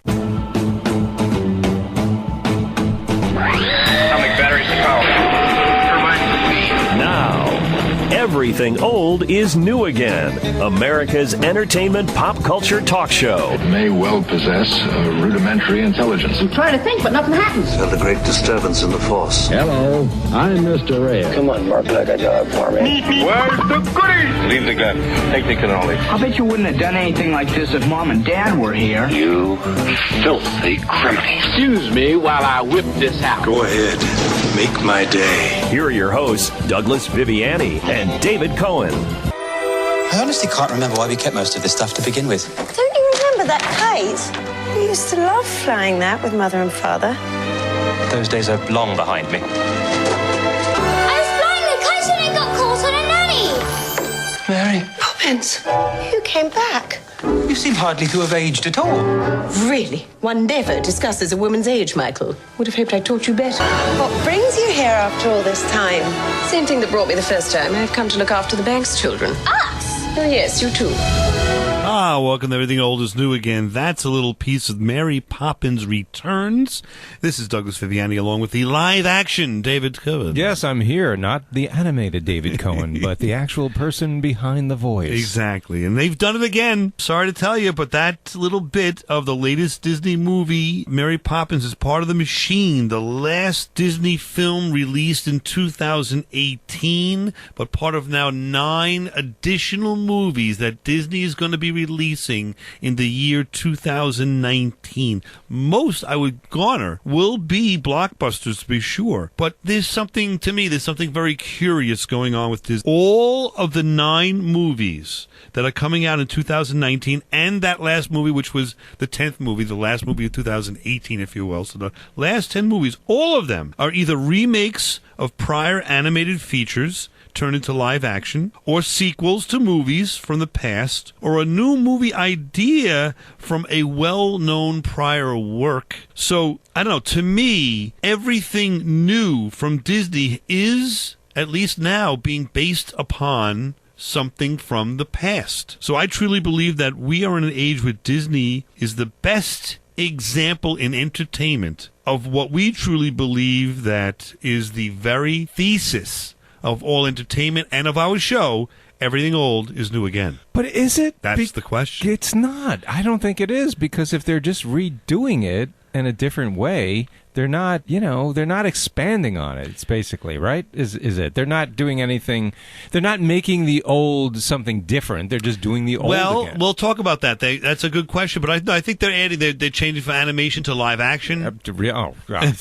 Atomic batteries to power. Turbines to speed. Now, everything old is new again. America's entertainment pop culture talk show. It may well possess a rudimentary intelligence. I'm trying to think, but nothing happens. Felt a great disturbance in the force. Hello, I'm Mr. Red. Come on, bark like a dog for me. Where's the goodies? Leave the gun. Take the cannoli. I bet you wouldn't have done anything like this if Mom and Dad were here. You filthy criminal. Excuse me while I whip this out. Go ahead. Make my day. Here are your hosts, Douglas Viviani and David Cohen. I honestly can't remember why we kept most of this stuff to begin with. Don't you remember that kite? We used to love flying that with Mother and Father. Those days are long behind me. I was flying the kite and it got caught on a nanny. Mary, Poppins, you came back. you seem hardly to have aged at all. Really? One never discusses a woman's age, Michael. Would have hoped I taught you better. What brings you here after all this time? Same thing that brought me the first time. I've come to look after the bank's children. Us? Oh, yes, you too. Welcome to Everything Old is New Again. That's a little piece of Mary Poppins Returns. This is Douglas Viviani along with the live action David Cohen. Yes, I'm here. Not the animated David Cohen, but the actual person behind the voice. Exactly. And they've done it again. Sorry to tell you, but that little bit of the latest Disney movie, Mary Poppins, is part of the machine. The last Disney film released in 2018, but part of now 9 additional movies that Disney is going to be releasing in the year 2019. Most, I would garner, will be blockbusters to be sure. But there's something very curious going on with this. All of the 9 movies that are coming out in 2019 and that last movie, which was the 10th movie, the last movie of 2018, if you will. So the last 10 movies, all of them are either remakes of prior animated features turned into live action, or sequels to movies from the past, or a new movie idea from a well-known prior work. So, I don't know, to me, everything new from Disney is, at least now, being based upon something from the past. So I truly believe that we are in an age where Disney is the best example in entertainment of what we truly believe that is the very thesis of all entertainment and of our show. Everything old is new again. But is it? That's the question. It's not. I don't think it is, because if they're just redoing it in a different way, they're not, they're not expanding on it. It's basically, right? Is it? They're not doing anything. They're not making the old something different. They're just doing the old again. We'll talk about that. That's a good question, but I think they're changing from animation to live action. Oh, God.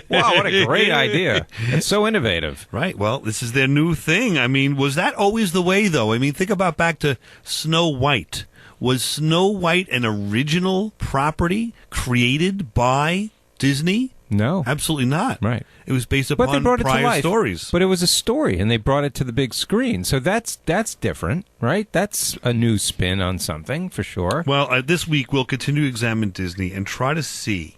Wow, what a great idea. It's so innovative. Right. Well, this is their new thing. I mean, was that always the way, though? I mean, think about back to Snow White. Was Snow White an original property created by Disney? No. Absolutely not. Right. It was based upon but they brought it prior to life. stories. But it was a story, and they brought it to the big screen. So that's different, right? That's a new spin on something, for sure. Well, this week we'll continue to examine Disney and try to see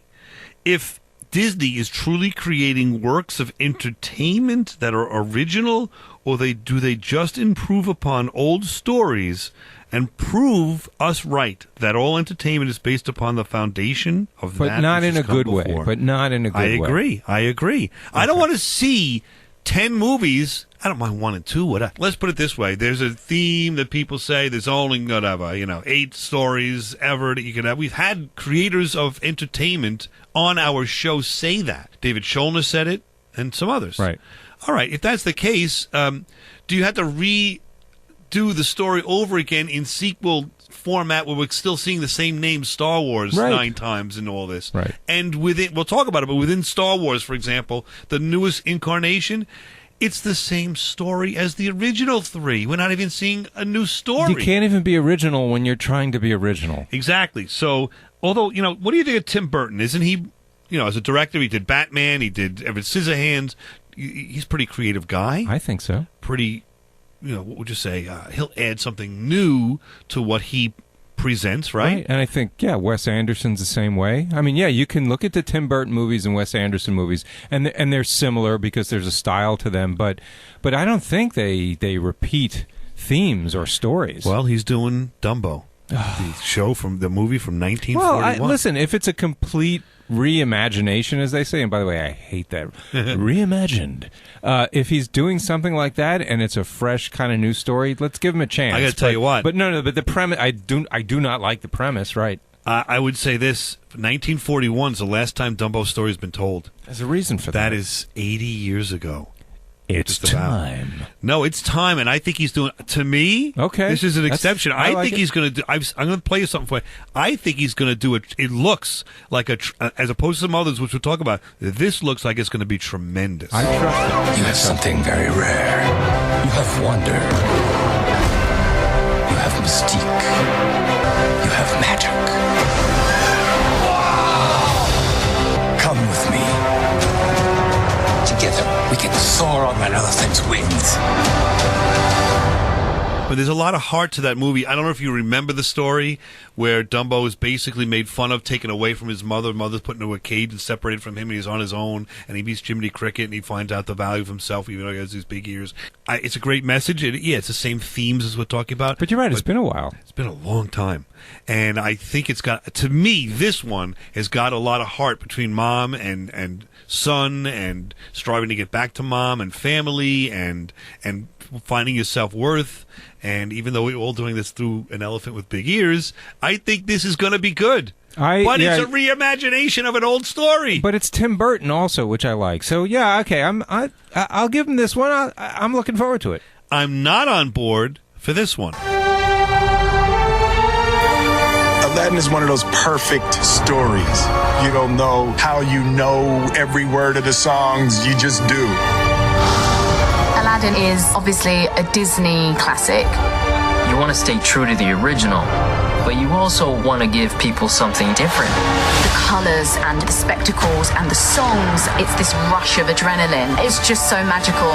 if Disney is truly creating works of entertainment that are original, or do they just improve upon old stories and prove us right that all entertainment is based upon the foundation of but that. But not in a good way. But not in a good way. I agree. Okay. I don't want to see 10 movies. I don't mind 1 and 2. Let's put it this way. There's a theme that people say there's only whatever, 8 stories ever that you can have. We've had creators of entertainment on our show say that. David Schulner said it, and some others. Right. All right. If that's the case, do you have to do the story over again in sequel format where we're still seeing the same name, Star Wars, 9 times in all this? Right. And we'll talk about it, but within Star Wars, for example, the newest incarnation, it's the same story as the original 3. We're not even seeing a new story. You can't even be original when you're trying to be original. Exactly. So, although, what do you think of Tim Burton? Isn't he, as a director, he did Batman, he did Edward Scissorhands. He's a pretty creative guy. I think so. Pretty... what would you say? He'll add something new to what he presents, right? And I think, Wes Anderson's the same way. I mean, you can look at the Tim Burton movies and Wes Anderson movies, and they're similar because there's a style to them, but I don't think they repeat themes or stories. Well, he's doing Dumbo. the movie from 1941. Well, listen, if it's a complete reimagination, as they say, and by the way, I hate that, reimagined. If he's doing something like that and it's a fresh kind of new story, let's give him a chance. I got to tell you what. But but the premise, I do not like the premise, right? I would say this: 1941 is the last time Dumbo's story has been told. There's a reason for that. That is 80 years ago. It's time. No, it's time, and I think he's doing. To me, okay, this is an exception. I like think he's going to do. I'm going to play you something for you. I think he's going to do it. It looks like as opposed to some others, which we'll talk about. This looks like it's going to be tremendous. I trust him. You have something very rare. You have wonder. You have mystique. You have magic. Come with me. Together, we can soar on that other thing's wings. But there's a lot of heart to that movie. I don't know if you remember the story where Dumbo is basically made fun of, taken away from his mother. Mother's put into a cage and separated from him, and he's on his own, and he meets Jiminy Cricket, and he finds out the value of himself, even though he has these big ears. It's a great message. It's the same themes as we're talking about. But you're right, it's been a while. It's been a long time. And I think it's got, to me, this one has got a lot of heart between mom and son, and striving to get back to mom and family, and finding your self-worth. And even though we're all doing this through an elephant with big ears, I think this is going to be good. It's a reimagination of an old story. But it's Tim Burton also, which I like. So yeah, okay, I'll give him this one. I'm looking forward to it. I'm not on board for this one. Aladdin is one of those perfect stories. You don't know how you know every word of the songs, you just do. Aladdin is obviously a Disney classic. You want to stay true to the original, but you also want to give people something different. The colors and the spectacles and the songs, it's this rush of adrenaline. It's just so magical.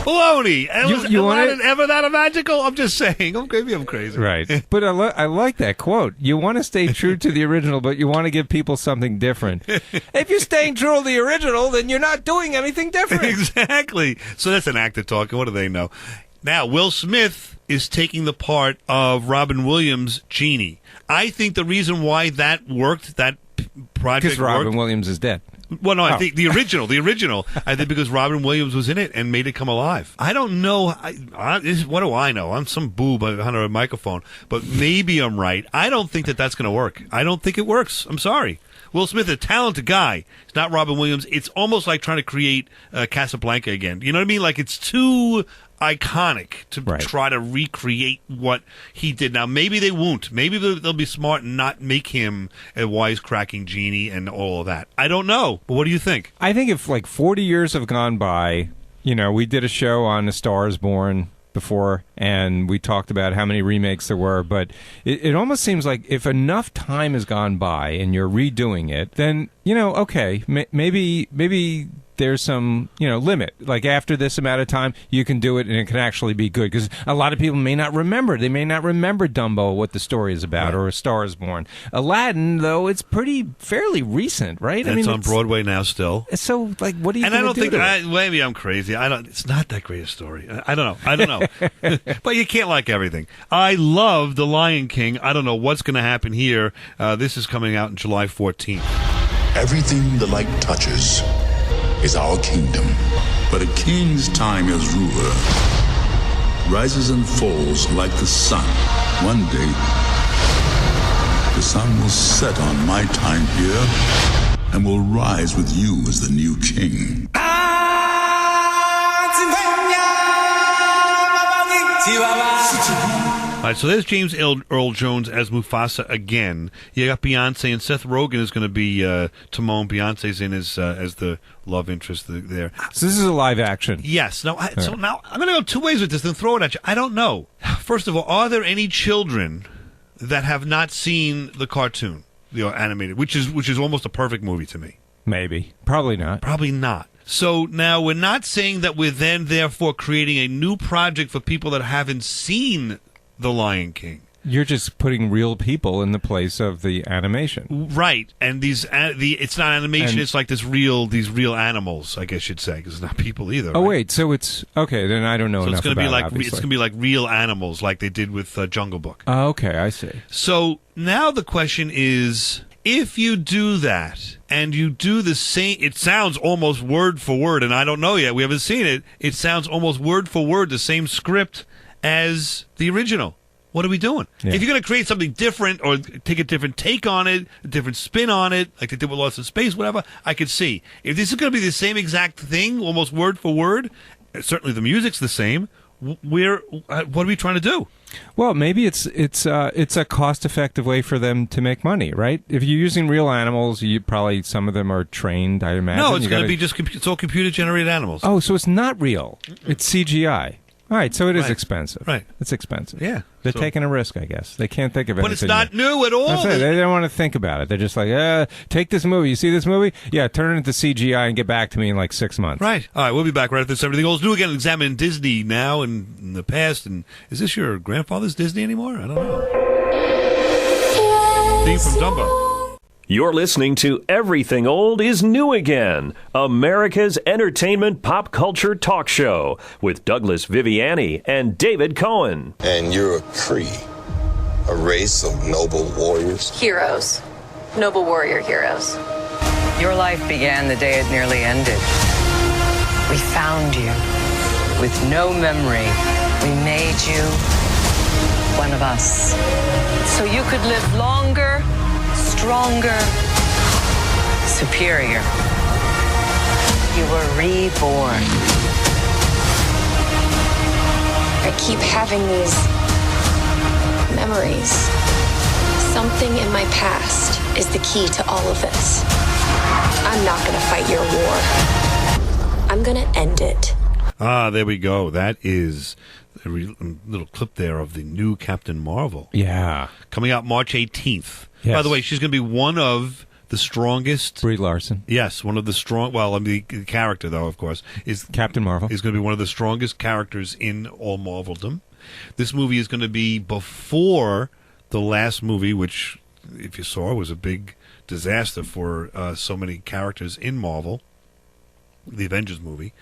Baloney! Aladdin ever that magical? I'm just saying. Maybe I'm crazy. Right. But I like that quote. You want to stay true to the original, but you want to give people something different. If you're staying true to the original, then you're not doing anything different. Exactly. So that's an actor talking. What do they know? Now, Will Smith is taking the part of Robin Williams' Genie. I think the reason why that worked, that project because Robin Williams is dead. Well, no, I think the original. I think because Robin Williams was in it and made it come alive. I don't know. What do I know? I'm some boob under a microphone, but maybe I'm right. I don't think that's going to work. I don't think it works. I'm sorry. Will Smith, a talented guy. It's not Robin Williams. It's almost like trying to create Casablanca again. You know what I mean? Like it's too iconic to try to recreate what he did. Now, maybe they won't. Maybe they'll be smart and not make him a wisecracking genie and all of that. I don't know. But what do you think? I think if like 40 years have gone by, we did a show on A Star Is Born before, and we talked about how many remakes there were, but it almost seems like if enough time has gone by and you're redoing it, then, okay, maybe there's some, limit. Like after this amount of time, you can do it and it can actually be good. Because a lot of people may not remember. They may not remember Dumbo, what the story is about, or A Star Is Born. Aladdin, though, it's fairly recent, right? And it's on Broadway now still. So, like, what do you And I don't think, maybe I'm crazy. It's not that great a story. I don't know. But you can't like everything. I love The Lion King. I don't know what's going to happen here. This is coming out on July 14th. Everything the light touches is our kingdom. But a king's time as ruler rises and falls like the sun. One day, the sun will set on my time here and will rise with you as the new king. All right, so there's James Earl Jones as Mufasa again. You got Beyonce, and Seth Rogen is going to be Timon. Beyonce's in as the love interest there. So this is a live action. Yes. So now I'm going to go two ways with this and throw it at you. I don't know. First of all, are there any children that have not seen the cartoon, the animated, which is almost a perfect movie to me? Maybe. Probably not. Probably not. So now we're not saying that we're then therefore creating a new project for people that haven't seen The Lion King. You're just putting real people in the place of the animation. Right, and it's not animation, it's like these real animals, I guess you'd say, because it's not people either. Oh, right? wait, so it's... Okay, then I don't know enough about it, obviously. It's going to be like real animals, like they did with Jungle Book. Oh, okay, I see. So now the question is, if you do that, and you do the same... It sounds almost word for word, and I don't know yet, we haven't seen it. It sounds almost word for word the same script as the original. What are we doing? Yeah. If you're going to create something different or take a different take on it, a different spin on it, like they did with Lost in Space, whatever, I could see. If this is going to be the same exact thing, almost word for word, certainly the music's the same, what are we trying to do? Well, maybe it's a cost-effective way for them to make money, right? If you're using real animals, some of them are trained, I imagine. No, it's going to be it's all computer-generated animals. Oh, so it's not real. It's CGI. All right, so it is expensive. Right. It's expensive. Yeah. They're taking a risk, I guess. They can't think of anything. But it's not new at all. That's it. They don't want to think about it. They're just like, take this movie. You see this movie? Yeah, turn it into CGI and get back to me in like 6 months. Right. All right, we'll be back right after this. Everything Old is New Again. Examine Disney now and in the past. And is this your grandfather's Disney anymore? I don't know. Theme from Dumbo. You're listening to Everything Old is New Again, America's entertainment pop culture talk show with Douglas Viviani and David Cohen. And you're a Cree, a race of noble warriors. Heroes. Noble warrior heroes. Your life began the day it nearly ended. We found you with no memory. We made you one of us so you could live longer, stronger, superior. You were reborn. I keep having these memories. Something in my past is the key to all of this. I'm not going to fight your war. I'm going to end it. Ah, there we go. That is a little clip there of the new Captain Marvel. Yeah. Coming out March 18th. Yes. By the way, she's going to be one of the strongest. Brie Larson. Yes, one of the strong. Well, I mean, the character, though, of course, is Captain Marvel. Is going to be one of the strongest characters in all Marveldom. This movie is going to be before the last movie, which, if you saw, was a big disaster for so many characters in Marvel, the Avengers movie.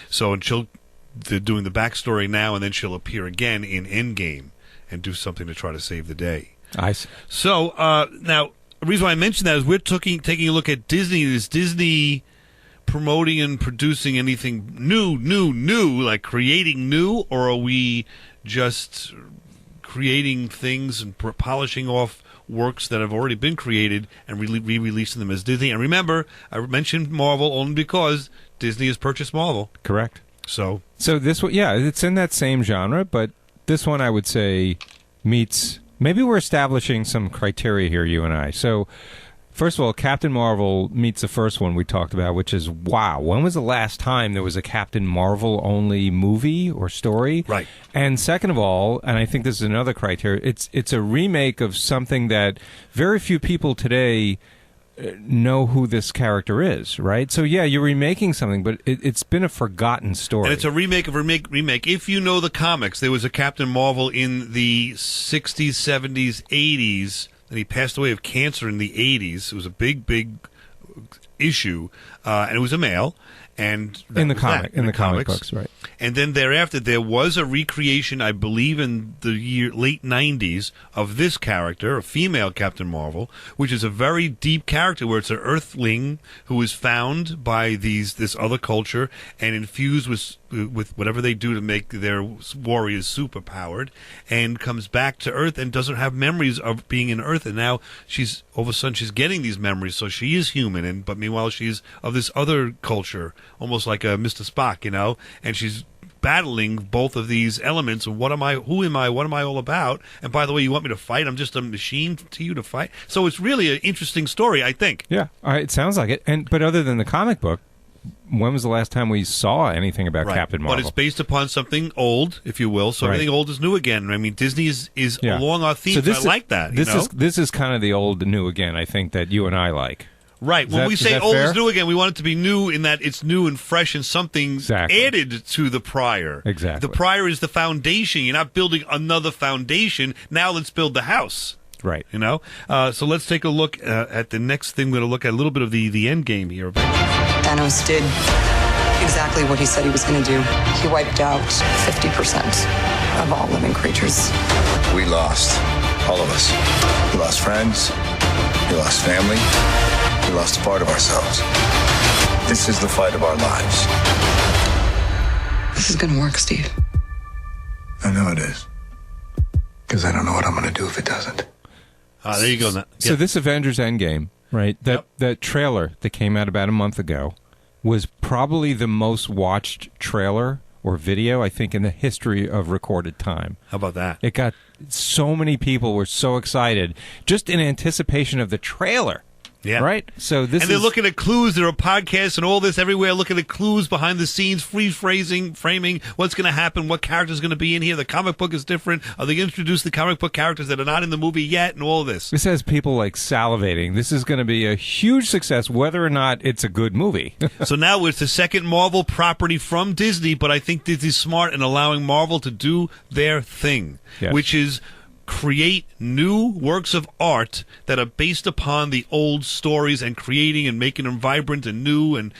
So, and they're doing the backstory now, and then she'll appear again in Endgame and do something to try to save the day. I see. So now, the reason why I mentioned that is we're taking a look at Disney. Is Disney promoting and producing anything new, like creating new, or are we just creating things and polishing off works that have already been created and re-releasing them as Disney? And remember, I mentioned Marvel only because Disney has purchased Marvel. Correct. So this one, yeah, it's in that same genre, but this one I would say meets... Maybe we're establishing some criteria here, you and I. So, first of all, Captain Marvel meets the first one we talked about, which is, wow, when was the last time there was a Captain Marvel-only movie or story? Right. And second of all, and I think this is another criteria, it's a remake of something that very few people today know who this character is, right? So yeah, you're remaking something, but it's been a forgotten story. And it's a remake of a remake. If you know the comics, there was a Captain Marvel in the 60s, 70s, 80s, and he passed away of cancer in the 80s. It was a big issue, and it was a male. And in the comic books, right? And then thereafter, there was a recreation, I believe, in the late 90s of this character, a female Captain Marvel, which is a very deep character where it's an Earthling who is found by this other culture and infused with whatever they do to make their warriors superpowered, and comes back to Earth and doesn't have memories of being in Earth, and now all of a sudden she's getting these memories, so she is human, but meanwhile she's of this other culture, almost like a Mr. Spock, and she's battling both of these elements of who am I, what am I all about, and by the way, you want me to fight? I'm just a machine to you to fight? So it's really an interesting story, I think. Yeah, it sounds like it. But other than the comic book, when was the last time we saw anything about Captain Marvel? But it's based upon something old, if you will, so everything old is new again. I mean, Disney is along our theme, so I like that. This is kind of the old new again, I think, that you and I like. Right. When we say old is new again, we want it to be new in that it's new and fresh and something added to the prior. Exactly. The prior is the foundation. You're not building another foundation. Now let's build the house. Right. You know? So let's take a look at the next thing. We're going to look at a little bit of the end game here. Thanos did exactly what he said he was going to do. He wiped out 50% of all living creatures. We lost. All of us. We lost friends. We lost family. We lost a part of ourselves. This is the fight of our lives. This is going to work, Steve. I know it is. Because I don't know what I'm going to do if it doesn't. There you go. So this Avengers Endgame, right? That trailer that came out about a month ago was probably the most watched trailer or video, I think, in the history of recorded time. How about that? It got so many people were so excited just in anticipation of the trailer. Yeah. Right? So this they're looking at clues. There are podcasts and all this everywhere looking at clues behind the scenes, framing, what's going to happen, what character's going to be in here. The comic book is different. Are they going to introduce the comic book characters that are not in the movie yet and all this? This has people like salivating. This is going to be a huge success whether or not it's a good movie. So now it's the second Marvel property from Disney, but I think Disney's smart in allowing Marvel to do their thing, which is create new works of art that are based upon the old stories and creating and making them vibrant and new, and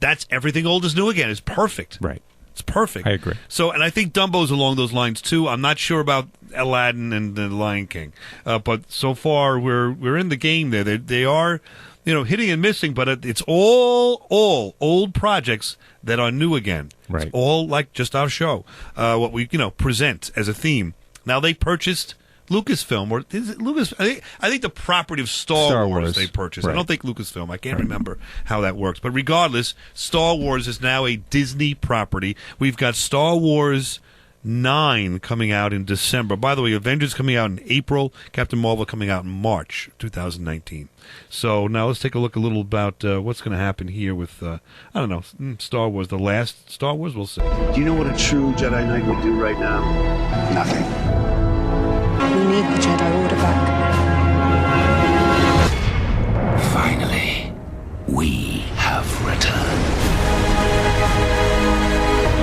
that's everything old is new again. It's perfect. Right. It's perfect. I agree. So, and I think Dumbo's along those lines too. I'm not sure about Aladdin and the Lion King, but so far we're in the game there. They are, hitting and missing, but it's all old projects that are new again. Right. It's all like just our show, what we present as a theme. Now they purchased Lucasfilm, or is it Lucas? I think the property of Star Wars they purchased. Right. I don't think Lucasfilm. I can't remember how that works. But regardless, Star Wars is now a Disney property. We've got Star Wars 9 coming out in December. By the way, Avengers coming out in April. Captain Marvel coming out in March 2019. So now let's take a look a little about what's going to happen here with, Star Wars. The last Star Wars, we'll see. Do you know what a true Jedi Knight would do right now? Nothing. We need the Jedi Order back. Finally, we have returned.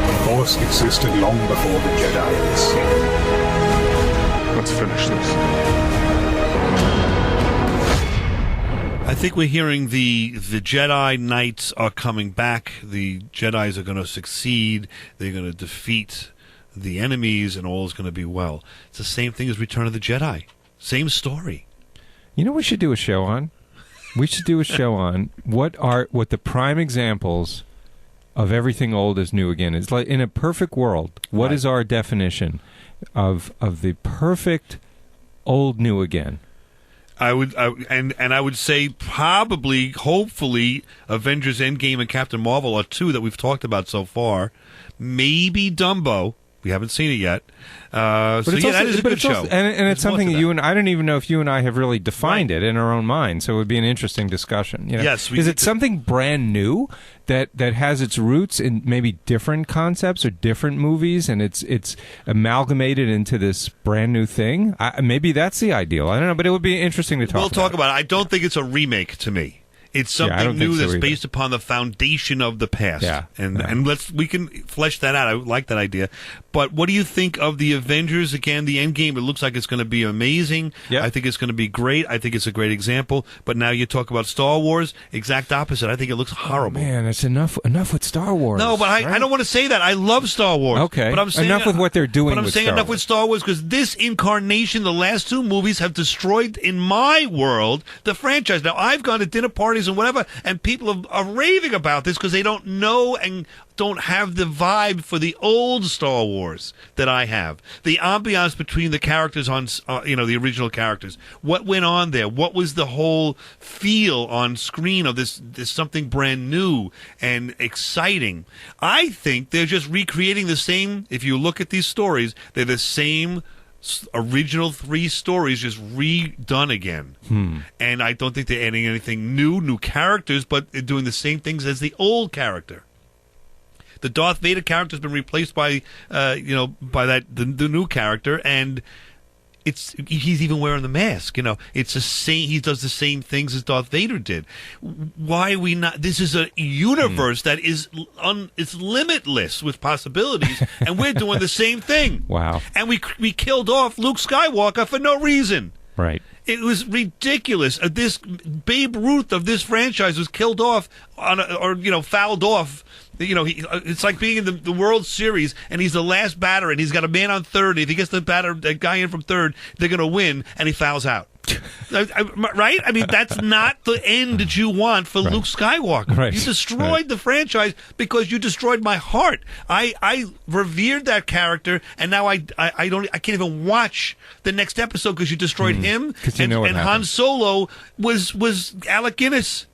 The Force existed long before the Jedi in this scene. Let's finish this. I think we're hearing the Jedi Knights are coming back. The Jedis are going to succeed. They're going to defeat the enemies, and all is going to be well. It's the same thing as Return of the Jedi. Same story. You know what we should do a show on? We should do a show on what the prime examples of everything old is new again. It's like in a perfect world, what is our definition of the perfect old new again? I would say probably, hopefully, Avengers Endgame and Captain Marvel are two that we've talked about so far. Maybe Dumbo. We haven't seen it yet. That is a good show. And it's something that I don't even know if you and I have really defined it in our own mind, so it would be an interesting discussion. Yes. Is it something brand new that has its roots in maybe different concepts or different movies, and it's amalgamated into this brand new thing? Maybe that's the ideal. I don't know, but it would be interesting to talk about. We'll talk about it. I don't think it's a remake to me. It's something new that's based upon the foundation of the past. Yeah. And we can flesh that out. I like that idea. But what do you think of the Avengers? Again, the Endgame, it looks like it's going to be amazing. Yep. I think it's going to be great. I think it's a great example. But now you talk about Star Wars, exact opposite. I think it looks horrible. Oh, man, it's enough with Star Wars. No, but I don't want to say that. I love Star Wars. Okay. But I'm saying enough with what they're doing. But I'm saying enough with Star Wars because this incarnation, the last two movies, have destroyed, in my world, the franchise. Now, I've gone to dinner parties and whatever, and people are raving about this because they don't know and don't have the vibe for the old Star Wars that I have. The ambiance between the characters on, the original characters. What went on there? What was the whole feel on screen of this something brand new and exciting? I think they're just recreating the same. If you look at these stories, they're the same original three stories just redone again. And I don't think they're adding anything new characters, but they're doing the same things as the old character. The Darth Vader character has been replaced by the new character, and he's even wearing the mask. You know, it's the same. He does the same things as Darth Vader did. Why are we not? This is a universe that is it's limitless with possibilities, and we're doing the same thing. Wow. And we killed off Luke Skywalker for no reason. Right. It was ridiculous. This Babe Ruth of this franchise was killed off fouled off. You know, it's like being in the World Series, and he's the last batter, and he's got a man on third. And if he gets that guy in from third, they're going to win, and he fouls out. Right? I mean, that's not the end that you want for Luke Skywalker. Right. You destroyed the franchise because you destroyed my heart. I revered that character, and now I can't even watch the next episode because you destroyed him. You know and Han Solo was Alec Guinness.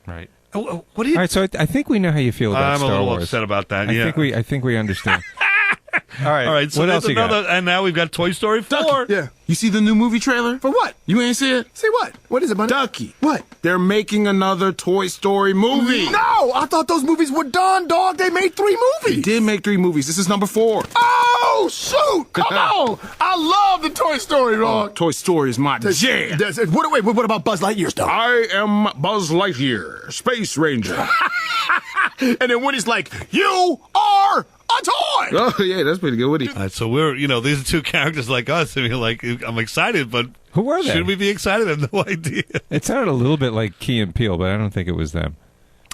Right. What do you? All right, so I think we know how you feel about Star Wars. I'm a little upset about that. I think we understand. All right. So what else you got? And now we've got Toy Story 4. Ducky. Yeah. You see the new movie trailer? For what? You ain't see it? See what? What is it, buddy? Ducky. What? They're making another Toy Story movie. No! I thought those movies were done, dog. They made 3 movies. They did make 3 movies. This is number 4. Oh, shoot! Come on! I love the Toy Story, dog. Toy Story is my jam. What about Buzz Lightyear stuff? I am Buzz Lightyear, Space Ranger. And then Woody's like, you are a toy! Oh, yeah, that's pretty good, Woody. All right, so these are 2 characters like us. I mean, like, I'm excited, but who are they? Should we be excited? I have no idea. It sounded a little bit like Key and Peele, but I don't think it was them.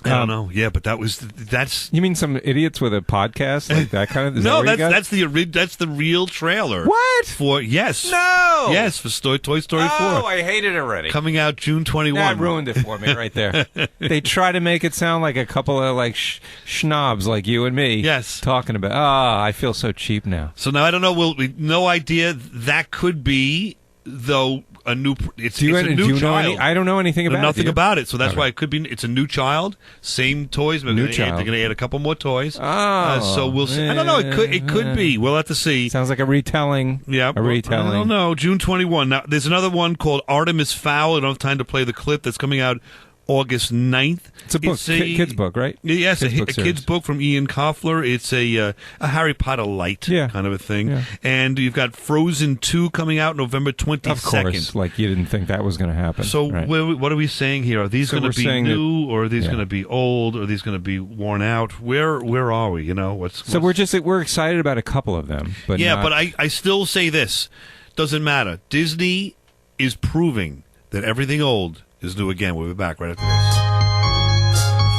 I don't know. Yeah, but that's. You mean some idiots with a podcast like that kind of? Is no, that that's the real trailer. What? For yes, no, yes, for Toy Story 4. Oh, I hate it already. Coming out June 21. That ruined it for me right there. They try to make it sound like a couple of like schnobs like you and me. Yes, talking about. I feel so cheap now. So now I don't know. No idea. That could be though. A new. It's a new child. I don't know anything about nothing it. about it. So that's why it could be. It's a new child. Same toys. Maybe they're going to add a couple more toys. So we'll see. I don't know. It could be. We'll have to see. Sounds like a retelling. Yeah, a retelling. I don't know. June 21. Now there's another one called Artemis Fowl. I don't have time to play the clip. That's coming out August 9th. It's a book, kid's book, right? Yes, a kid's book from Ian Koffler. It's a Harry Potter light kind of a thing. Yeah. And you've got Frozen 2 coming out November 22nd. Of course, like you didn't think that was going to happen. So right. What are we saying here? Are these going to be new, or are these going to be old, or are these going to be worn out? Where are we? You know, we're excited about a couple of them, but but I still say this doesn't matter. Disney is proving that everything old is new again. We'll be back right after this.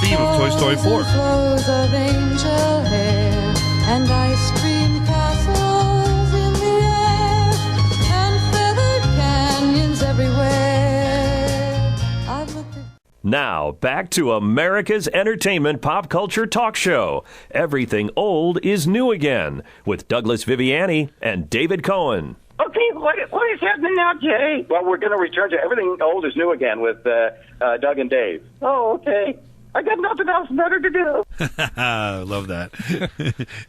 Theme of Toy Story 4. Flows of angel hair and ice cream castles in the air and feathered canyons everywhere. I've looked at... Now, back to America's entertainment pop culture talk show. Everything old is new again with Douglas Viviani and David Cohen. Okay, what is happening now, Jay? Well, we're going to return to Everything Old is New again with Doug and Dave. Oh, okay. I got nothing else better to do. I love that.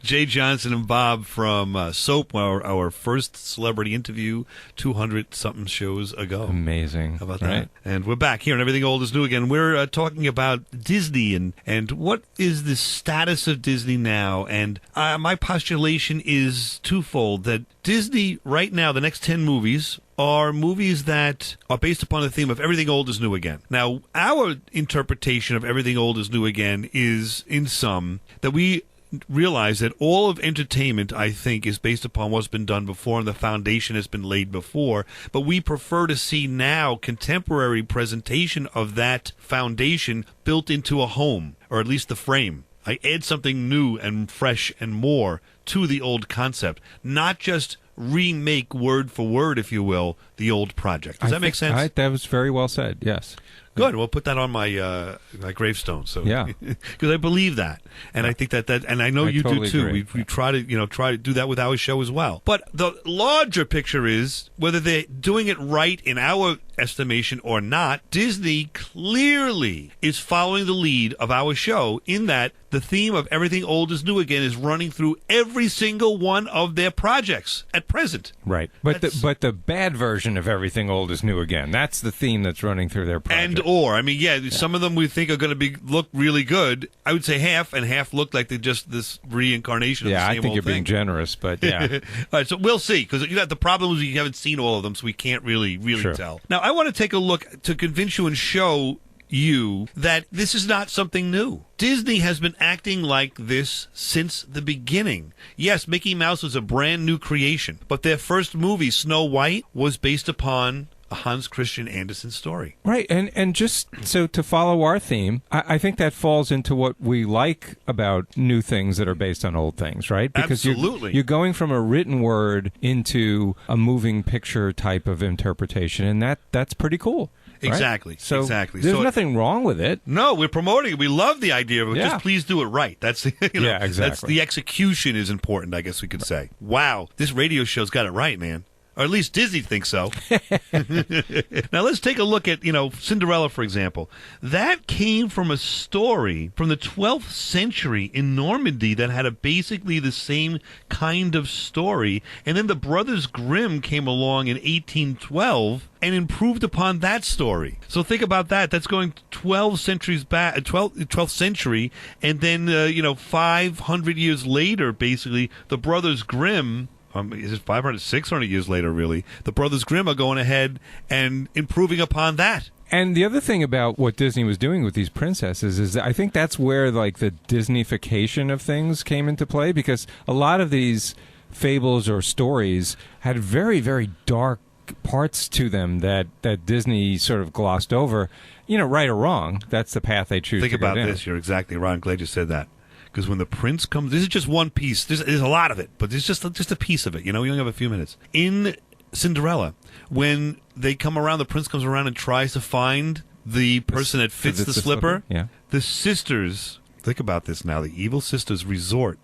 Jay Johnson and Bob from Soap, our first celebrity interview 200-something shows ago. Amazing. How about that? And we're back here, and Everything Old is New again. We're talking about Disney and what is the status of Disney now. And my postulation is twofold, that Disney right now, the next 10 movies are movies that are based upon the theme of Everything Old is New Again. Now, our interpretation of Everything Old is New Again is, in sum, that we realize that all of entertainment, I think, is based upon what's been done before and the foundation has been laid before. But we prefer to see now contemporary presentation of that foundation built into a home, or at least the frame. I add something new and fresh and more to the old concept, not just remake word for word, if you will, the old project. Does that make sense? That was very well said. Yes. Good. We'll put that on my my gravestone. So yeah, because I believe that, and I think that and I know you totally do too. Agree. We try to do that with our show as well. But the larger picture is whether they're doing it right in our estimation or not, Disney clearly is following the lead of our show in that the theme of Everything Old is New Again is running through every single one of their projects at present. Right. But the bad version of Everything Old is New Again. That's the theme that's running through their project. Some of them we think are going to look really good. I would say half, and half look like they're just this reincarnation of the same old thing. Yeah, I think you're being generous, but yeah. All right, so we'll see, because the problem is you haven't seen all of them, so we can't really tell. Now, I want to take a look to convince you and show you that this is not something new. Disney has been acting like this since the beginning. Yes, Mickey Mouse was a brand new creation, but their first movie, Snow White, was based upon a Hans Christian Andersen story. Right, and just so to follow our theme, I think that falls into what we like about new things that are based on old things, right? Because absolutely. You're going from a written word into a moving picture type of interpretation, and that's pretty cool. Right? Exactly. So exactly. There's nothing wrong with it. No, we're promoting it. We love the idea of it. Just please do it right. That's yeah, exactly. That's the execution is important, I guess we could say. Wow, this radio show's got it right, man. Or at least Disney thinks so. Now let's take a look at, Cinderella, for example. That came from a story from the 12th century in Normandy that had basically the same kind of story. And then the Brothers Grimm came along in 1812 and improved upon that story. So think about that. That's going 12 centuries back, 12th century, and then 500 years later, basically, the Brothers Grimm. Is it 500, 600 years later, really? The Brothers Grimm are going ahead and improving upon that. And the other thing about what Disney was doing with these princesses is that I think that's where the Disneyfication of things came into play, because a lot of these fables or stories had very, very dark parts to them that Disney sort of glossed over. Right or wrong, that's the path they choose to go down. Think about this. You're exactly right. I'm glad you said that. Because when the prince comes, this is just one piece. There's a lot of it, but there's just a piece of it. We only have a few minutes. In Cinderella, when they come around, the prince comes around and tries to find the person that fits the slipper. Yeah. The sisters, think about this now, the evil sisters resort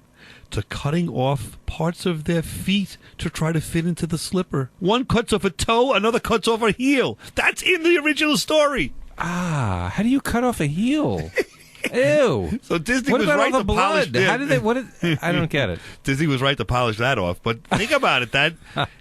to cutting off parts of their feet to try to fit into the slipper. One cuts off a toe, another cuts off a heel. That's in the original story. How do you cut off a heel? Ew. So Disney what was about right all to the polish. blood? How did they? I don't get it. Disney was right to polish that off. But think about it. That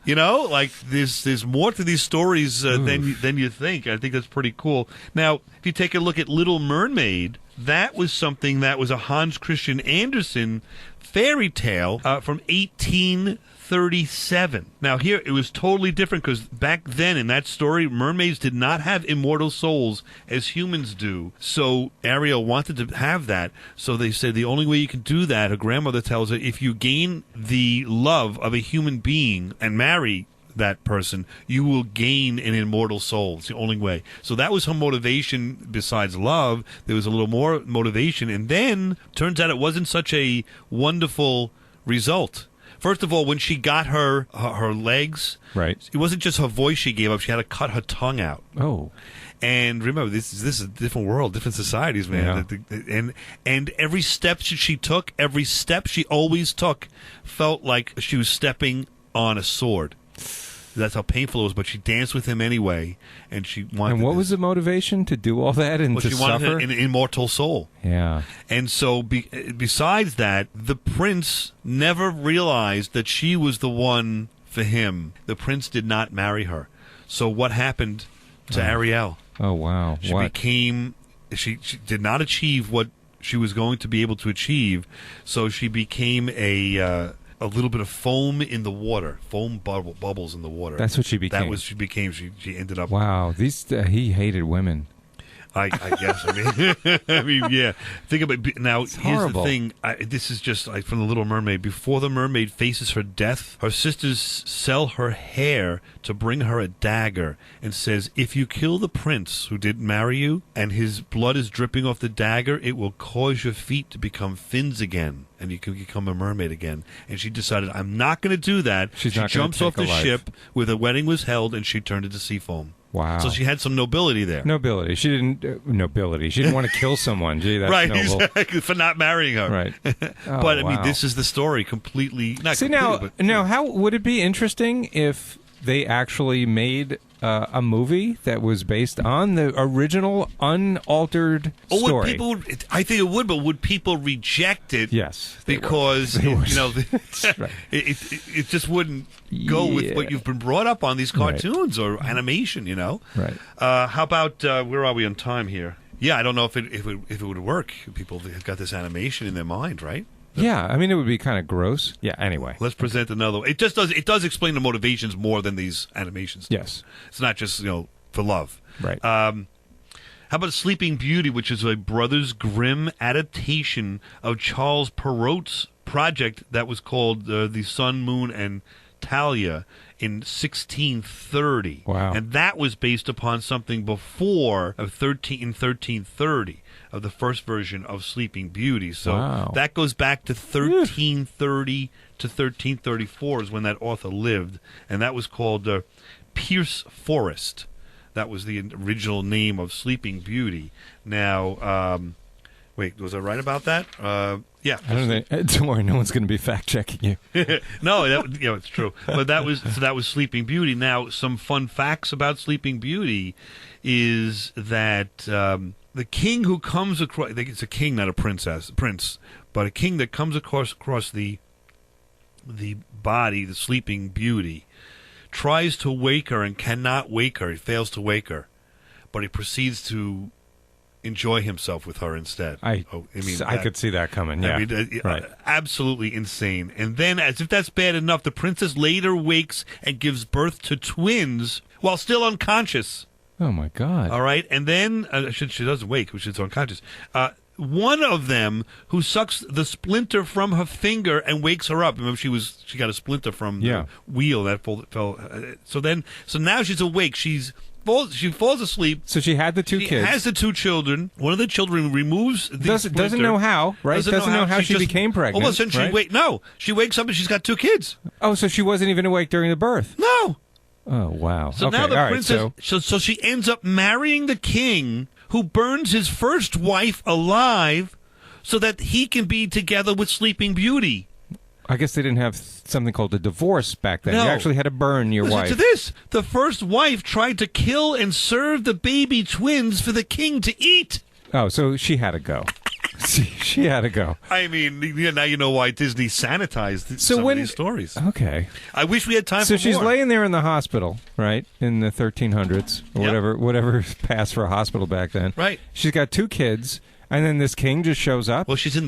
there's more to these stories than you think. I think that's pretty cool. Now, if you take a look at Little Mermaid, that was something that was a Hans Christian Andersen fairy tale from 1837. Now here it was totally different, because back then in that story, mermaids did not have immortal souls as humans do. So Ariel wanted to have that. So they said the only way you can do that, her grandmother tells her, if you gain the love of a human being and marry that person, you will gain an immortal soul. It's the only way. So that was her motivation. Besides love, there was a little more motivation, and then turns out it wasn't such a wonderful result. First of all, when she got her legs, right, it wasn't just her voice she gave up. She had to cut her tongue out. Oh. And remember, this is a different world, different societies, man. Yeah. And every step she took, every step she always took, felt like she was stepping on a sword. That's how painful it was, but she danced with him anyway, and she wanted. And what was the motivation to do all that and to she suffer? wanted an immortal soul. Yeah. And so, besides that, the prince never realized that she was the one for him. The prince did not marry her. So what happened to Ariel? Oh wow! She became. She did not achieve what she was going to be able to achieve. So she became a little bit of foam in the water, bubbles in the water. That's what she became. That was she became. She ended up. Wow, he hated women. I guess. Yeah. Think about it. Now. It's here's horrible. the thing. This is just from the Little Mermaid. Before the mermaid faces her death, her sisters sell her hair to bring her a dagger, and says, "If you kill the prince who didn't marry you, and his blood is dripping off the dagger, it will cause your feet to become fins again, and you can become a mermaid again." And she decided, "I'm not going to do that." She jumps off the ship where the wedding was held, and she turned into sea foam. Wow! So she had some nobility there. Nobility. She didn't nobility. She didn't want to kill someone. Gee, that's right, noble. Exactly, for not marrying her. Right. But I mean, this is the story completely. Not See completely, now, how would it be interesting if they actually made a movie that was based on the original unaltered story. I think it would, but would people reject it? Yes, because it just wouldn't go with what you've been brought up on, these cartoons or animation. Right. How about where are we on time here? Yeah, I don't know if it would work. People have got this animation in their mind, right? Yeah, I mean, it would be kind of gross. Yeah, anyway. Let's present another one. It does explain the motivations more than these animations. Yes. It's not just, for love. Right. How about Sleeping Beauty, which is a Brothers Grimm adaptation of Charles Perrault's project that was called The Sun, Moon, and Talia in 1630. Wow. And that was based upon something before in 1330. Of the first version of Sleeping Beauty. So that goes back to 1330 to 1334 is when that author lived. And that was called Pierce Forest. That was the original name of Sleeping Beauty. Now, wait, was I right about that? Yeah. I don't worry, no one's going to be fact-checking you. No, it's true. But that was Sleeping Beauty. Now, some fun facts about Sleeping Beauty is that... the king who comes across, I think it's a king, not a prince, but a king that comes across the body, the Sleeping Beauty, tries to wake her and cannot wake her. He fails to wake her, but he proceeds to enjoy himself with her instead. I could see that coming. Yeah, right. Absolutely insane. And then, as if that's bad enough, the princess later wakes and gives birth to twins while still unconscious. Oh, my God. All right. And then she doesn't wake, she's unconscious. One of them who sucks the splinter from her finger and wakes her up. Remember, she got a splinter from the wheel that fell. So now she's awake. She falls asleep. So she had the two kids. She has the two children. One of the children removes the splinter. Doesn't know how, right? Doesn't know how she became pregnant. All of a sudden she wakes up and she's got two kids. Oh, so she wasn't even awake during the birth? No. Oh, wow. So now the princess, so she ends up marrying the king who burns his first wife alive so that he can be together with Sleeping Beauty. I guess they didn't have something called a divorce back then. No. You actually had to burn your wife. Listen to this. The first wife tried to kill and serve the baby twins for the king to eat. Oh, so she had to go. She had to go. I mean, now you know why Disney sanitized some of these stories. Okay. I wish we had time for more. So she's laying there in the hospital, right, in the 1300s, or whatever passed for a hospital back then. Right. She's got two kids, and then this king just shows up. Well, she's in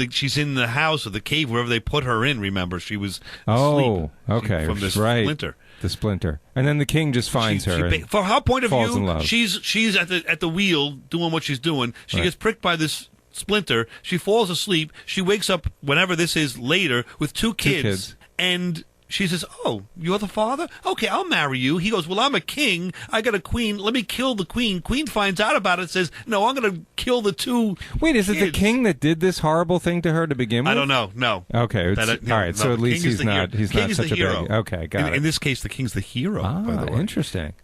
the house or the cave, wherever they put her in, remember. She was asleep from this splinter. The splinter. And then the king just finds her. From her point of falls in view, love. she's at the wheel doing what she's doing. She gets pricked by this splinter. She falls asleep. She wakes up whenever this is later with two kids. And she says, "Oh, you're the father? Okay, I'll marry you." He goes, "Well, I'm a king. I got a queen. Let me kill the queen." Queen finds out about it and says, "No, I'm going to kill the two Wait, is kids. it the king that did this horrible thing to her to begin with? I don't know. No. Okay. All right. So at least he's not such a big... Okay, got it. In this case, the king's the hero, by the way. Interesting.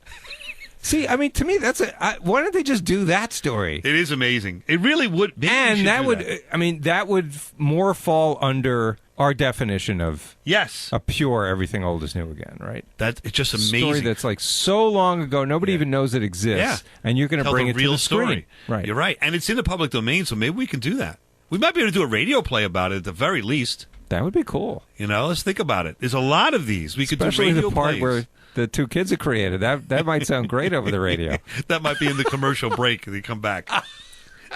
See, I mean, to me, why don't they just do that story? It is amazing. It really would. And that would more fall under our definition of a pure everything old is new again, right? It's just amazing. A story that's like so long ago, nobody even knows it exists, and you're going to bring it to the screen. Right. You're right, and it's in the public domain, so maybe we can do that. We might be able to do a radio play about it at the very least. That would be cool. Let's think about it. There's a lot of these. We could do radio radio the part plays. Where the two kids are created. That might sound great over the radio. That might be in the commercial break. They come back.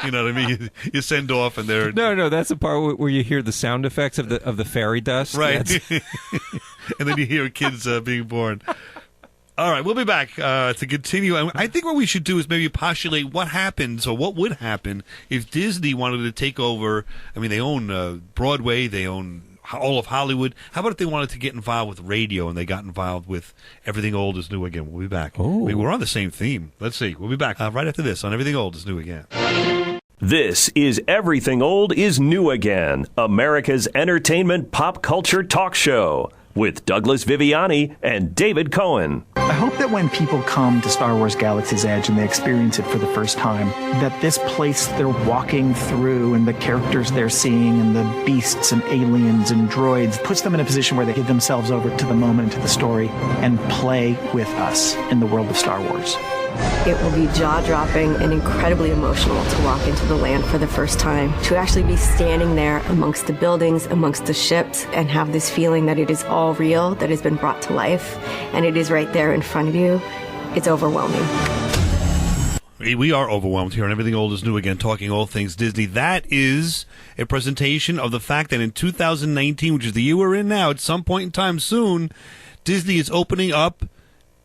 You know what I mean? You send off and they're... No, that's the part where you hear the sound effects of the fairy dust. Right. And then you hear kids being born. All right, we'll be back to continue. And I think what we should do is maybe postulate what happens or what would happen if Disney wanted to take over. I mean, they own Broadway, they own all of Hollywood. How about if they wanted to get involved with radio and they got involved with Everything Old is New Again? We'll be back. We're on the same theme. Let's see. We'll be back right after this on Everything Old is New Again. This is Everything Old is New Again, America's entertainment pop culture talk show. with Douglas Viviani and David Cohen. I hope that when people come to Star Wars Galaxy's Edge and they experience it for the first time, that this place they're walking through and the characters they're seeing and the beasts and aliens and droids puts them in a position where they give themselves over to the moment, to the story, and play with us in the world of Star Wars. It will be jaw-dropping and incredibly emotional to walk into the land for the first time, to actually be standing there amongst the buildings, amongst the ships, and have this feeling that it is all real, that has been brought to life, and it is right there in front of you. It's overwhelming. We are overwhelmed here on Everything Old is New Again, talking all things Disney. That is a presentation of the fact that in 2019, which is the year we're in now, at some point in time soon, Disney is opening up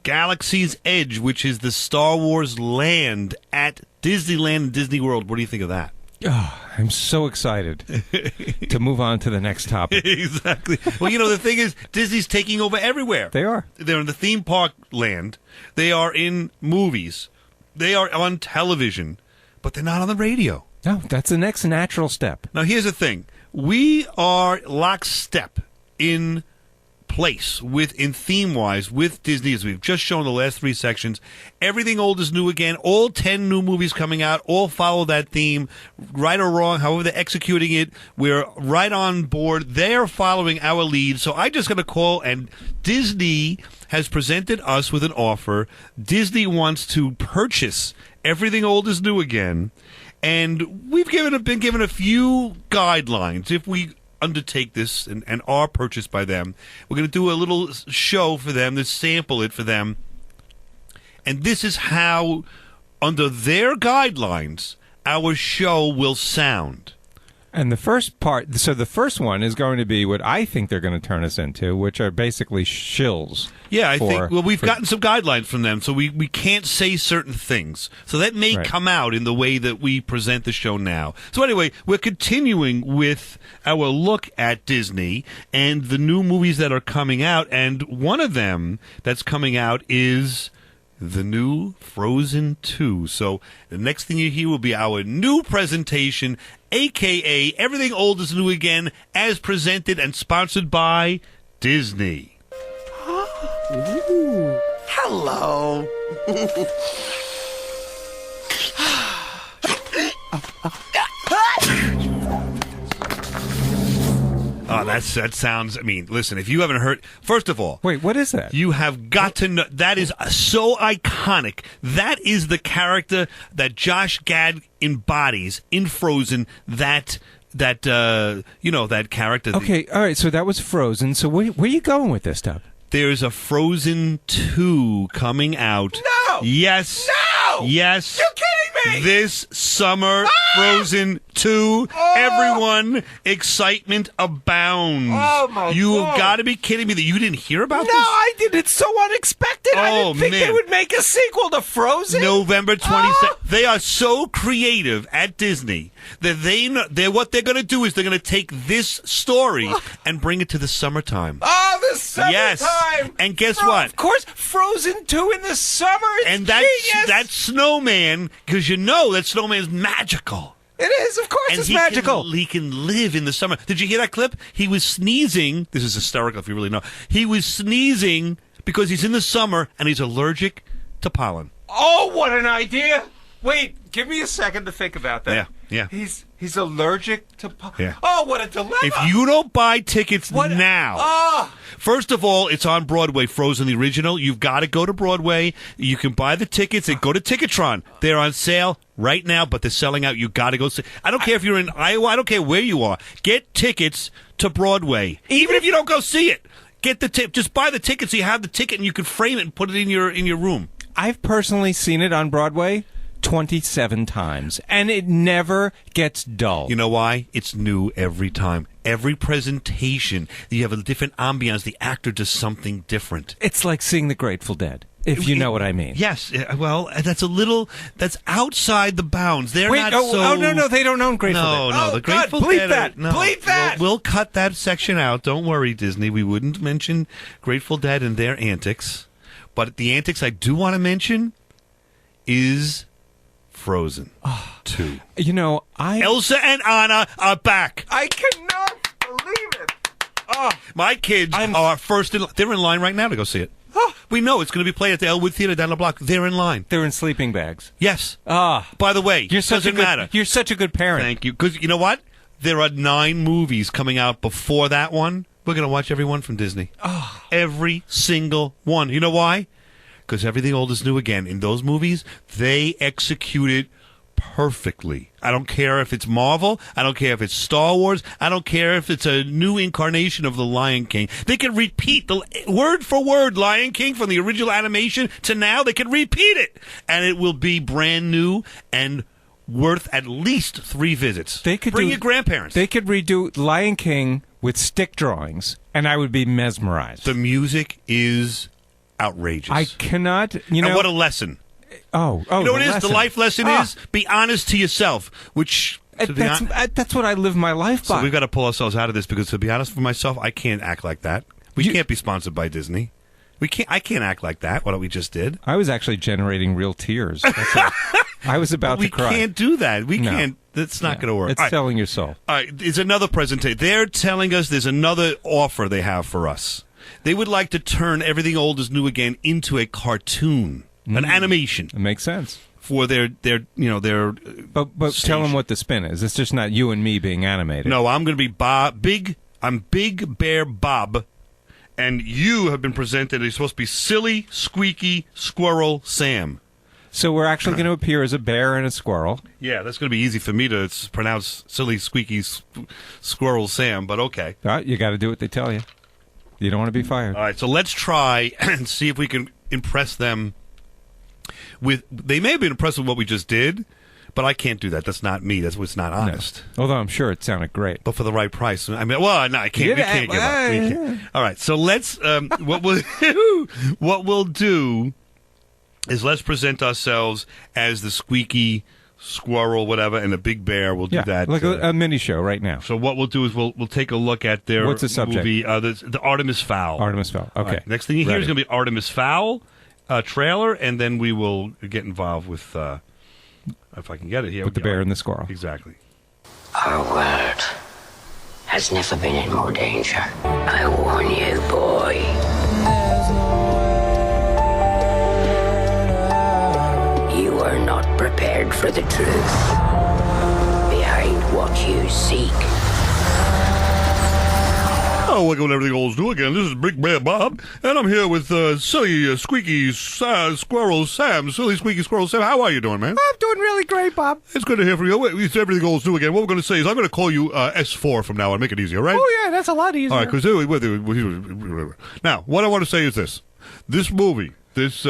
Galaxy's Edge, which is the Star Wars land at Disneyland and Disney World. What do you think of that? Oh, I'm so excited to move on to the next topic. Exactly. Well, the thing is, Disney's taking over everywhere. They are. They're in the theme park land. They are in movies. They are on television. But they're not on the radio. No, that's the next natural step. Now, here's the thing. We are lockstep in place in theme-wise with Disney, as we've just shown the last 3 sections. Everything Old is New Again. All 10 new movies coming out all follow that theme, right or wrong, however they're executing it. We're right on board. They're following our lead. So I just got a call, and Disney has presented us with an offer. Disney wants to purchase Everything Old is New Again, and we've been given a few guidelines. If we undertake this and are purchased by them, we're going to do a little show for them to sample it for them, and this is how, under their guidelines, our show will sound. And the first part, so the first one is going to be what I think they're going to turn us into, which are basically shills. Yeah, I think, well, we've gotten some guidelines from them, so we can't say certain things. So that may come out in the way that we present the show now. So anyway, we're continuing with our look at Disney and the new movies that are coming out, and one of them that's coming out is the new Frozen 2. So the next thing you hear will be our new presentation, a.k.a. Everything Old is New Again, as presented and sponsored by Disney. Ooh. Hello. Oh, that sounds, listen, if you haven't heard, first of all. Wait, what is that? You have got to know, that is so iconic. That is the character that Josh Gad embodies in Frozen, that character. Okay, all right, so that was Frozen. So where are you going with this stuff? There's a Frozen 2 coming out. No! Yes. No! Yes. You're kidding me! This summer, Frozen 2. Oh! Everyone, excitement abounds. Oh, my You God. have got to be kidding me that you didn't hear about this? No, I did. It's so unexpected. I Oh, didn't think man. they would make a sequel to Frozen. November 22nd. They are so creative at Disney that they're what they're going to do is they're going to take this story and bring it to the summertime. Oh, the summertime. Yes. And guess what? Of course, Frozen 2 in the summer. It's And genius. that snowman, because that snowman's magical. It is, of course, And it's magical. He can live in the summer. Did you hear that clip? He was sneezing. This is hysterical if you really know. He was sneezing because he's in the summer and he's allergic to pollen. Oh, what an idea. Wait, give me a second to think about that. Yeah. He's allergic to Yeah. Oh, what a dilemma. If you don't buy tickets now, Oh. first of all, it's on Broadway, Frozen the original. You've got to go to Broadway. You can buy the tickets and go to Ticketron. They're on sale right now, but they're selling out. You got to go see. I don't care if you're in Iowa. I don't care where you are. Get tickets to Broadway, even if you don't go see it. Get the tip. Just buy the ticket so you have the ticket and you can frame it and put it in your room. I've personally seen it on Broadway 27 times, and it never gets dull. You know why? It's new every time. Every presentation, you have a different ambiance. The actor does something different. It's like seeing the Grateful Dead, if you know what I mean. Yes. Well, that's outside the bounds. They're Wait, not no, they don't own Grateful Dead. No, the Grateful bleep Dead. that. No. Bleep that. We'll cut that section out. Don't worry, Disney. We wouldn't mention Grateful Dead and their antics. But the antics I do want to mention is Frozen 2. You know, Elsa and Anna are back. I cannot believe it. My kids are first in. They're in line right now to go see it. We know it's going to be played at the Elwood Theater down the block. They're in line. They're in sleeping bags. Yes. By the way, doesn't matter. You're such a good parent. Thank you. Because you know what? There are 9 movies coming out before that one. We're going to watch every one from Disney. Every single one. You know why? Because Everything Old is New Again. In those movies, they executed perfectly. I don't care if it's Marvel. I don't care if it's Star Wars. I don't care if it's a new incarnation of The Lion King. They can repeat the word for word Lion King from the original animation to now. They can repeat it. And it will be brand new and worth at least 3 visits. They could bring your grandparents. They could redo Lion King with stick drawings, and I would be mesmerized. The music is outrageous. I cannot, And what a lesson. You know what it is? The life lesson is be honest to yourself, which... That's what I live my life by. So we've got to pull ourselves out of this because, to be honest with myself, I can't act like that. We can't be sponsored by Disney. I can't act like that, what we just did. I was actually generating real tears. I was about to cry. We can't do that. We can't. That's not going to work. It's selling your soul. All right, it's another presentation. They're telling us there's another offer they have for us. They would like to turn Everything Old is New Again into a cartoon, an animation. It makes sense. For their But tell them what the spin is. It's just not you and me being animated. No, I'm going to be Bob. I'm Big Bear Bob, and you have been presented. You're supposed to be Silly Squeaky Squirrel Sam. So we're actually going to appear as a bear and a squirrel. Yeah, that's going to be easy for me to pronounce Silly Squeaky Squirrel Sam, but okay. You got to do what they tell you. You don't want to be fired. All right, so let's try and see if we can impress them with... They may have been impressed with what we just did, but I can't do that. That's not me. That's what's not honest. No. Although I'm sure it sounded great. But for the right price. I mean, well, no, I can't. We can't give up. We can't. All right, so let's... what we'll do is let's present ourselves as the squeaky squirrel, whatever, and the big bear. We'll do that. Like a mini show right now. So what we'll do is we'll take a look at their What's the subject? movie, the Artemis Fowl. Artemis Fowl, okay. Right. Next thing you hear is going to be Artemis Fowl trailer, and then we will get involved with, if I can get it here. With the bear and the squirrel. Exactly. Our world has never been in more danger. I warn you, boy. You are not prepared for the truth behind what you seek. Oh, welcome to Everything Old is New Again. This is Big Bear Bob, and I'm here with Silly Squeaky Squirrel Sam. Silly Squeaky Squirrel Sam, how are you doing, man? I'm doing really great, Bob. It's good to hear from you. It's Everything Old is New Again. What we're going to say is I'm going to call you S4 from now on. Make it easier, right? Oh, yeah, that's a lot easier. All right, because now, what I want to say is this. This movie, this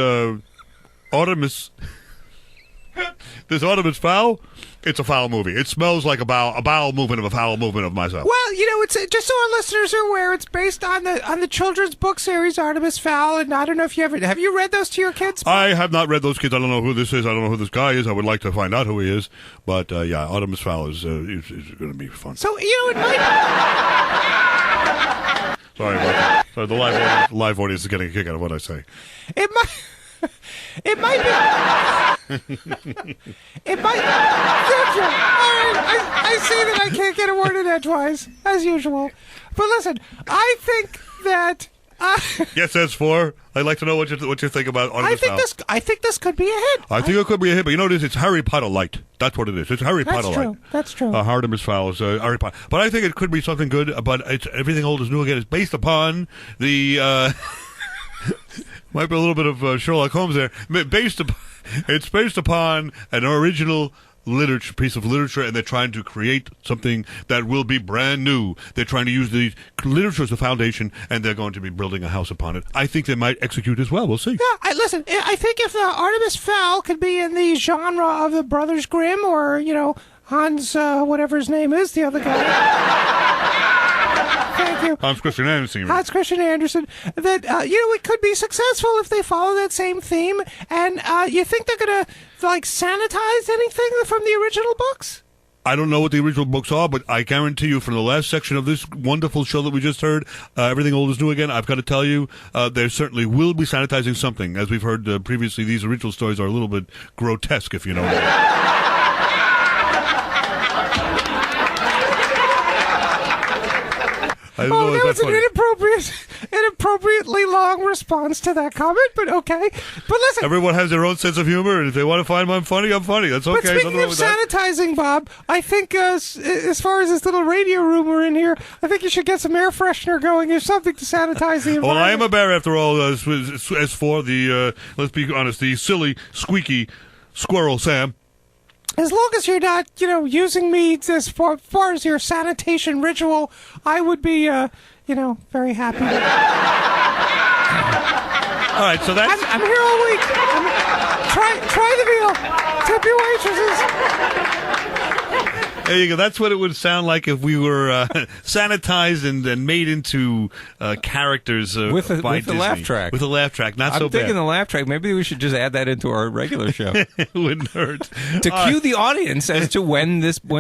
Artemis... This Artemis Fowl, it's a foul movie. It smells like a bowel movement of a foul movement of myself. Well, it's just so our listeners are aware, it's based on the children's book series Artemis Fowl, and I don't know if you have you read those to your kids? I have not read those kids. I don't know who this is. I don't know who this guy is. I would like to find out who he is. But yeah, Artemis Fowl is going to be fun. So it might. Sorry, the live audience is getting a kick out of what I say. It might be. It might. I see that I can't get a word in edgewise, as usual. But listen, I think that... Yes, S4. I'd like to know what you think about Artemis Fowl. I think this could be a hit. I think it could be a hit, but you know what it is? It's Harry Potter light. That's what it is. It's Harry Potter light. That's true. Artemis Fowl is Harry Potter. But I think it could be something good, but it's Everything Old is New Again. It's based upon the... might be a little bit of Sherlock Holmes there. It's based upon an original piece of literature, and they're trying to create something that will be brand new. They're trying to use the literature as a foundation, and they're going to be building a house upon it. I think they might execute as well. We'll see. Yeah, listen, I think if Artemis Fowl could be in the genre of the Brothers Grimm or, Hans, whatever his name is, the other guy. Thank you. Hans Christian Andersen. Hans Christian Andersen. That, it could be successful if they follow that same theme. And you think they're going to, sanitize anything from the original books? I don't know what the original books are, but I guarantee you from the last section of this wonderful show that we just heard, Everything Old is New Again, I've got to tell you, there certainly will be sanitizing something. As we've heard previously, these original stories are a little bit grotesque, if you know what I mean. don't know if that was that's an inappropriately long response to that comment, but okay. But listen, everyone has their own sense of humor, and if they want to find I'm funny, I'm funny. That's okay. But speaking of sanitizing, Bob, I think as far as this little radio room we're in here, I think you should get some air freshener going or something to sanitize the environment. Well, I am a bear after all. As for the, let's be honest, the silly, squeaky squirrel, Sam. As long as you're not, using me as far as your sanitation ritual, I would be, very happy. All right, so that's... I'm here all week. Try the meal. Tip your waitresses. There you go. That's what it would sound like if we were sanitized and made into characters with by the Disney. laugh track. With a laugh track. Not so I'm bad. thinking the laugh track. Maybe we should just add that into our regular show. It wouldn't hurt. To cue the audience as to when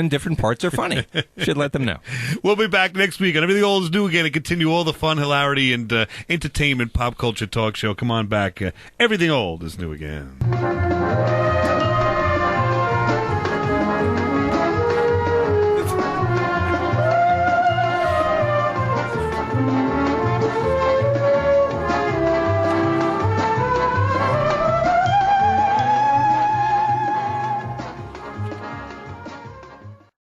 different parts are funny. Should let them know. We'll be back next week on Everything Old is New Again and continue all the fun, hilarity, and entertainment pop culture talk show. Come on back. Everything Old is New Again.